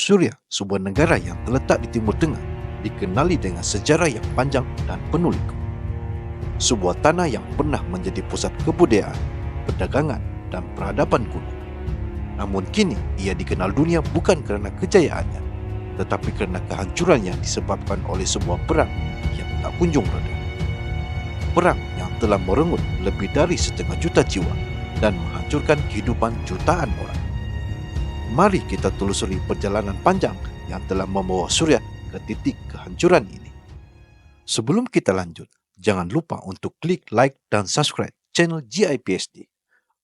Suriah, sebuah negara yang terletak di Timur Tengah, dikenali dengan sejarah yang panjang dan penuh liku. Sebuah tanah yang pernah menjadi pusat kebudayaan, perdagangan, dan peradaban kuno. Namun kini ia dikenal dunia bukan kerana kejayaannya, tetapi kerana kehancurannya disebabkan oleh sebuah perang yang tak kunjung reda. Perang yang telah merenggut lebih dari 1,5 juta jiwa dan menghancurkan kehidupan jutaan orang. Mari kita telusuri perjalanan panjang yang telah membawa Suriah ke titik kehancuran ini. Sebelum kita lanjut, jangan lupa untuk klik like dan subscribe channel GIPSD.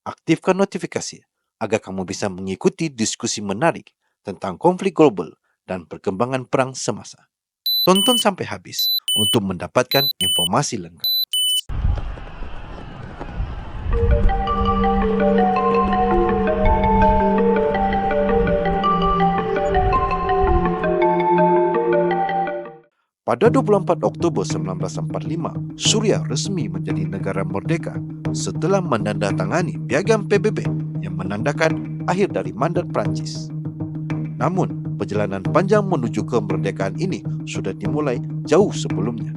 Aktifkan notifikasi agar kamu bisa mengikuti diskusi menarik tentang konflik global dan perkembangan perang semasa. Tonton sampai habis untuk mendapatkan informasi lengkap. Pada 24 Oktober 1945, Suriah resmi menjadi negara merdeka setelah menandatangani Piagam PBB yang menandakan akhir dari mandat Prancis. Namun, perjalanan panjang menuju kemerdekaan ini sudah dimulai jauh sebelumnya.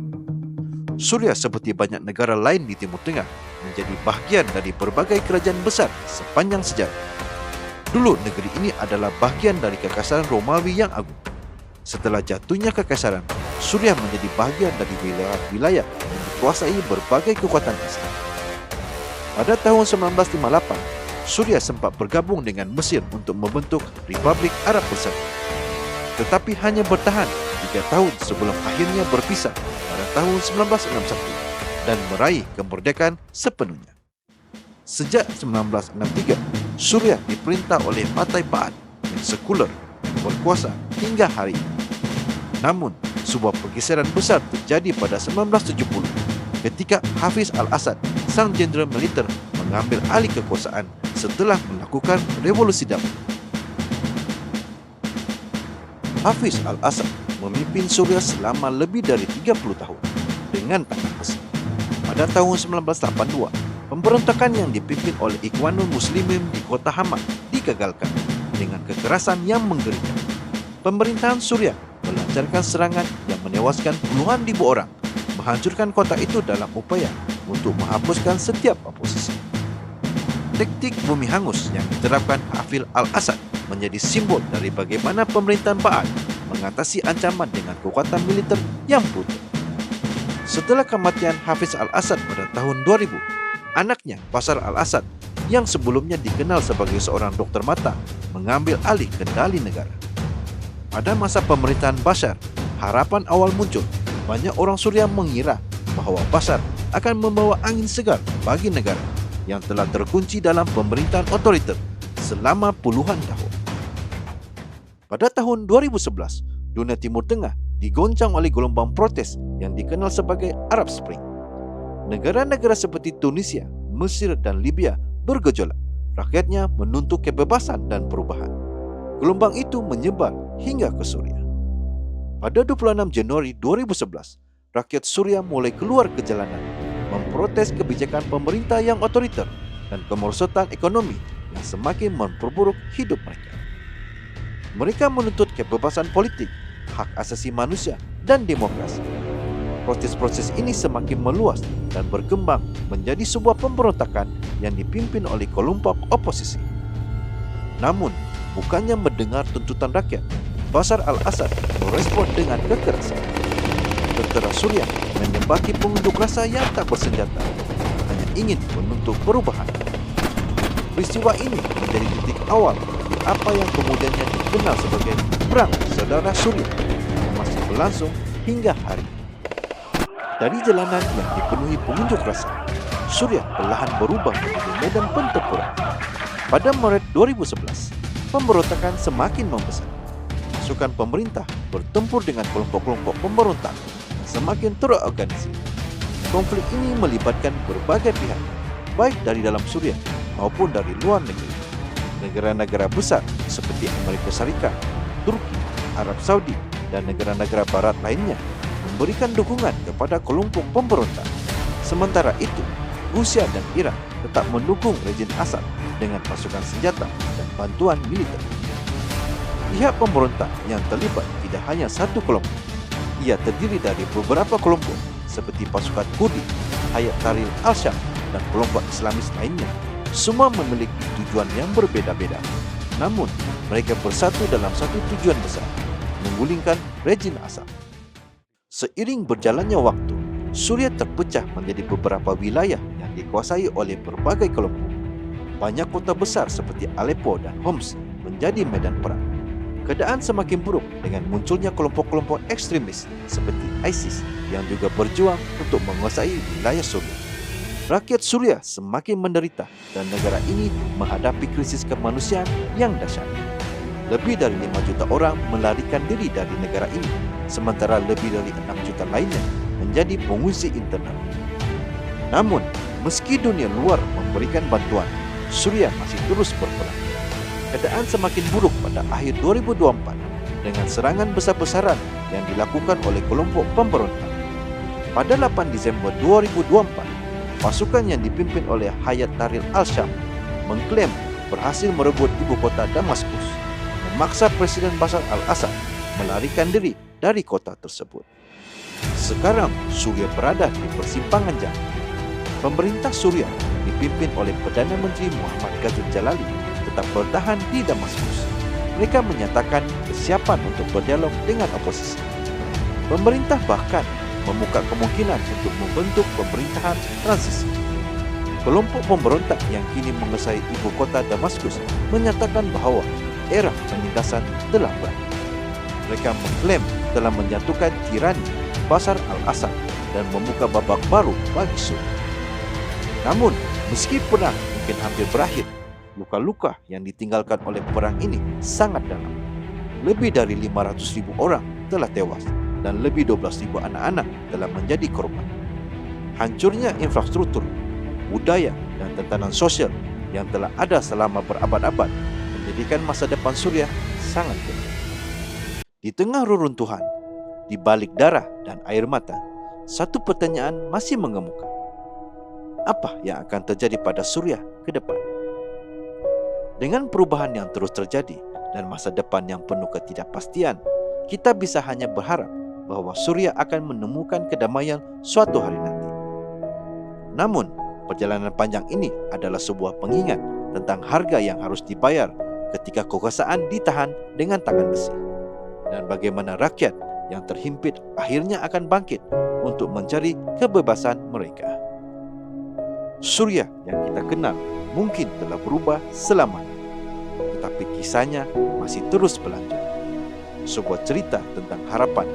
Suriah seperti banyak negara lain di Timur Tengah menjadi bahagian dari berbagai kerajaan besar sepanjang sejarah. Dulu negeri ini adalah bahagian dari Kekaisaran Romawi yang agung. Setelah jatuhnya kekaisaran, Suriah menjadi bahagian dari wilayah yang dikuasai berbagai kekuatan Islam. Pada tahun 1958, Suriah sempat bergabung dengan Mesir untuk membentuk Republik Arab Bersatu. Tetapi hanya bertahan 3 tahun sebelum akhirnya berpisah pada tahun 1961 dan meraih kemerdekaan sepenuhnya. Sejak 1963, Suriah diperintah oleh Partai Ba'ath yang sekuler yang berkuasa hingga hari ini. Namun, sebuah pergeseran besar terjadi pada 1970 ketika Hafiz al-Assad, sang jenderal militer, mengambil alih kekuasaan setelah melakukan revolusi damai. Hafiz al-Assad memimpin Suriah selama lebih dari 30 tahun dengan tangan besi. Pada tahun 1982, pemberontakan yang dipimpin oleh Ikhwanul Muslimin di kota Hama digagalkan dengan kekerasan yang mengerikan. Pemerintahan Suriah melancarkan serangan yang menewaskan puluhan ribu orang, menghancurkan kota itu dalam upaya untuk menghapuskan setiap oposisi. Taktik bumi hangus yang diterapkan Hafiz al-Assad menjadi simbol dari bagaimana pemerintahan Ba'ath mengatasi ancaman dengan kekuatan militer yang brutal. Setelah kematian Hafiz al-Assad pada tahun 2000, anaknya Bashar al-Assad yang sebelumnya dikenal sebagai seorang dokter mata mengambil alih kendali negara. Pada masa pemerintahan Bashar, harapan awal muncul. Banyak orang Suriah mengira bahawa Bashar akan membawa angin segar bagi negara yang telah terkunci dalam pemerintahan otoriter selama puluhan tahun. Pada tahun 2011, dunia Timur Tengah digoncang oleh gelombang protes yang dikenal sebagai Arab Spring. Negara-negara seperti Tunisia, Mesir dan Libya bergejolak. Rakyatnya menuntut kebebasan dan perubahan. Gelombang itu menyebar hingga ke Suriah. Pada 26 Januari 2011, rakyat Suriah mulai keluar ke jalanan memprotes kebijakan pemerintah yang otoriter dan kemerosotan ekonomi yang semakin memperburuk hidup mereka. Mereka menuntut kebebasan politik, hak asasi manusia, dan demokrasi. Proses-proses ini semakin meluas dan berkembang menjadi sebuah pemberontakan yang dipimpin oleh kelompok oposisi. Namun, bukannya mendengar tuntutan rakyat, Bashar al-Assad merespon dengan kekerasan. Tentera Suriah menembaki pengunjuk rasa yang tak bersenjata, hanya ingin menuntut perubahan. Peristiwa ini menjadi titik awal di apa yang kemudiannya dikenal sebagai Perang Saudara Suriah yang masih berlangsung hingga hari ini. Dari jalanan yang dipenuhi pengunjuk rasa, Suriah perlahan berubah menjadi medan pertempuran. Pada Maret 2011, pemberontakan semakin membesar. Pasukan pemerintah bertempur dengan kelompok-kelompok pemberontak yang semakin terorganisir. Konflik ini melibatkan berbagai pihak, baik dari dalam Suriah maupun dari luar negeri. Negara-negara besar seperti Amerika Serikat, Turki, Arab Saudi, dan negara-negara barat lainnya memberikan dukungan kepada kelompok pemberontak. Sementara itu, Rusia dan Iran tetap mendukung rejim Assad dengan pasukan senjata dan bantuan militer. Pihak pemberontak yang terlibat tidak hanya satu kelompok. Ia terdiri dari beberapa kelompok seperti pasukan Kurdi, Hayat Tahrir al-Syam, dan kelompok Islamis lainnya. Semua memiliki tujuan yang berbeda-beda. Namun, mereka bersatu dalam satu tujuan besar, menggulingkan rejim Assad. Seiring berjalannya waktu, Suriah terpecah menjadi beberapa wilayah yang dikuasai oleh berbagai kelompok. Banyak kota besar seperti Aleppo dan Homs menjadi medan perang. Keadaan semakin buruk dengan munculnya kelompok-kelompok ekstremis seperti ISIS yang juga berjuang untuk menguasai wilayah Suriah. Rakyat Suriah semakin menderita dan negara ini menghadapi krisis kemanusiaan yang dahsyat. Lebih dari 5 juta orang melarikan diri dari negara ini, sementara lebih dari 6 juta lainnya menjadi pengungsi internal. Namun, meski dunia luar memberikan bantuan, Suriah masih terus berperang. Keadaan semakin buruk pada akhir 2024 dengan serangan besar-besaran yang dilakukan oleh kelompok pemberontak. Pada 8 Desember 2024, pasukan yang dipimpin oleh Hayat Tahrir al-Syam mengklaim berhasil merebut ibu kota Damaskus, memaksa Presiden Bashar al-Assad melarikan diri dari kota tersebut. Sekarang Suriah berada di persimpangan jalan. Pemerintah Suriah dipimpin oleh Perdana Menteri Muhammad Ghazal Jalali tetap bertahan di Damaskus. Mereka menyatakan kesiapan untuk berdialog dengan oposisi. Pemerintah bahkan membuka kemungkinan untuk membentuk pemerintahan transisi. Kelompok pemberontak yang kini menguasai ibu kota Damaskus menyatakan bahwa era penindasan telah berakhir. Mereka mengklaim telah menjatuhkan tirani Bashar al-Assad dan membuka babak baru bagi Suriah. Namun, meski perang mungkin hampir berakhir, luka-luka yang ditinggalkan oleh perang ini sangat dalam. Lebih dari 500.000 orang telah tewas dan lebih 12.000 anak-anak telah menjadi korban. Hancurnya infrastruktur, budaya, dan tatanan sosial yang telah ada selama berabad-abad menjadikan masa depan Suriah sangat gelap. Di tengah reruntuhan, di balik darah dan air mata, satu pertanyaan masih mengemuka. Apa yang akan terjadi pada Suriah ke depan? Dengan perubahan yang terus terjadi dan masa depan yang penuh ketidakpastian, kita bisa hanya berharap bahwa Suriah akan menemukan kedamaian suatu hari nanti. Namun, perjalanan panjang ini adalah sebuah pengingat tentang harga yang harus dibayar ketika kekuasaan ditahan dengan tangan besi, dan bagaimana rakyat yang terhimpit akhirnya akan bangkit untuk mencari kebebasan mereka. Suriah yang kita kenal mungkin telah berubah selamanya, tetapi kisahnya masih terus berlanjut. Sebuah cerita tentang harapan,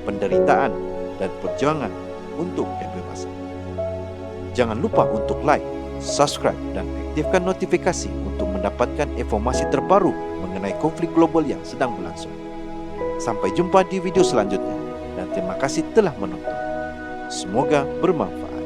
penderitaan, dan perjuangan untuk kebebasan. Jangan lupa untuk like, subscribe, dan aktifkan notifikasi untuk mendapatkan informasi terbaru mengenai konflik global yang sedang berlangsung. Sampai jumpa di video selanjutnya, dan terima kasih telah menonton. Semoga bermanfaat.